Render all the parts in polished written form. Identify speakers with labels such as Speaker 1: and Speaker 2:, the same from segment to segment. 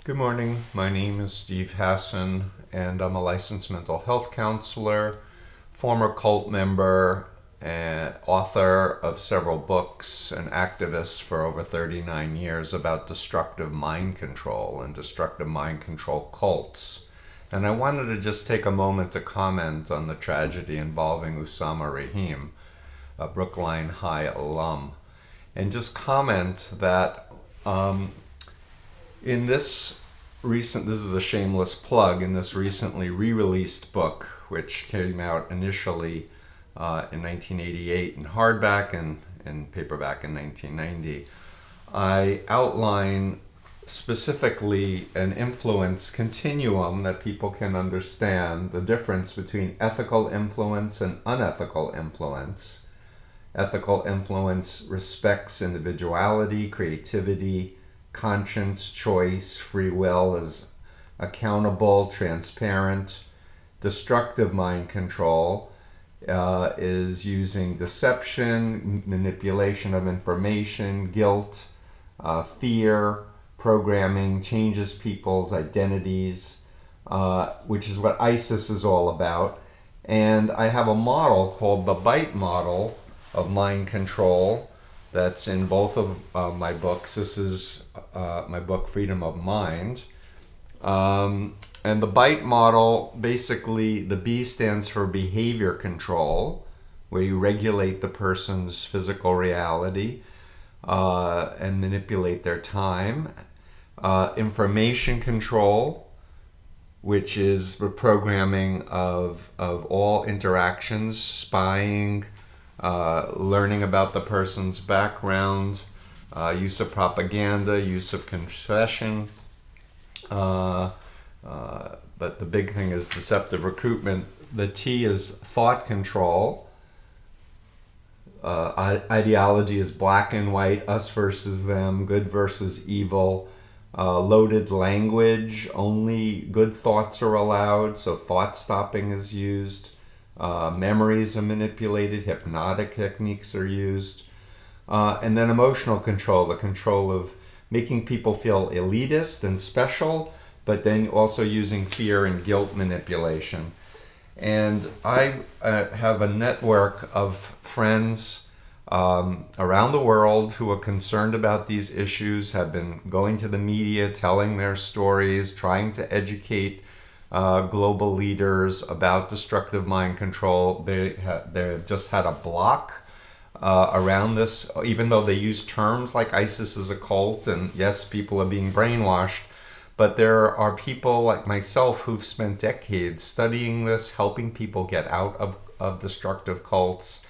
Speaker 1: Good morning. My name is Steve Hassan, and I'm a licensed mental health counselor, former cult member, and author of several books, and activist for over 39 years about destructive mind control and destructive mind control cults. And I wanted to just take a moment to comment on the tragedy involving Usaama Rahim, a Brookline High alum, and just comment that in this this is a shameless plug, in this recently re-released book, which came out initially in 1988 in hardback and in paperback in 1990, I outline specifically an influence continuum that people can understand the difference between ethical influence and unethical influence. Ethical influence respects individuality, creativity, conscience, choice, free will, is accountable, transparent. Destructive mind control is using deception, manipulation of information, guilt, fear, programming, changes people's identities, which is what ISIS is all about. And I have a model called the BITE model of mind control that's in both of my books. This is my book, Freedom of Mind. And the BITE model, basically, the B stands for behavior control, where you regulate the person's physical reality and manipulate their time. Information control, which is the programming of all interactions, spying, learning about the person's background, use of propaganda, use of confession. But the big thing is deceptive recruitment. The T is thought control. Ideology is black and white, us versus them, good versus evil. Loaded language, only good thoughts are allowed, so thought stopping is used. Memories are manipulated, hypnotic techniques are used. And then emotional control, the control of making people feel elitist and special, but then also using fear and guilt manipulation. And I have a network of friends around the world who are concerned about these issues, have been going to the media, telling their stories, trying to educate global leaders about destructive mind control. They just had a block around this, even though they use terms like ISIS is a cult, and yes, people are being brainwashed. But there are people like myself who've spent decades studying this, helping people get out of destructive cults.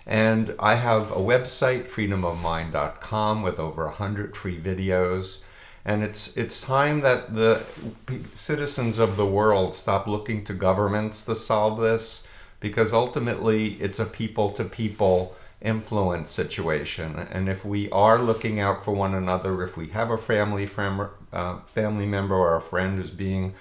Speaker 1: And I have a website, freedomofmind.com, with over 100 free videos. And it's time that the citizens of the world stop looking to governments to solve this, because ultimately it's a people-to-people influence situation. And if we are looking out for one another, if we have a family member or a friend who's being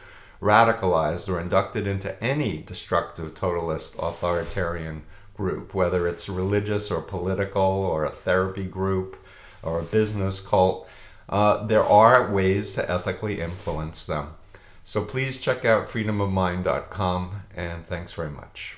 Speaker 1: radicalized or inducted into any destructive, totalist, authoritarian group, whether it's religious or political or a therapy group or a business cult, there are ways to ethically influence them. So please check out freedomofmind.com, and thanks very much.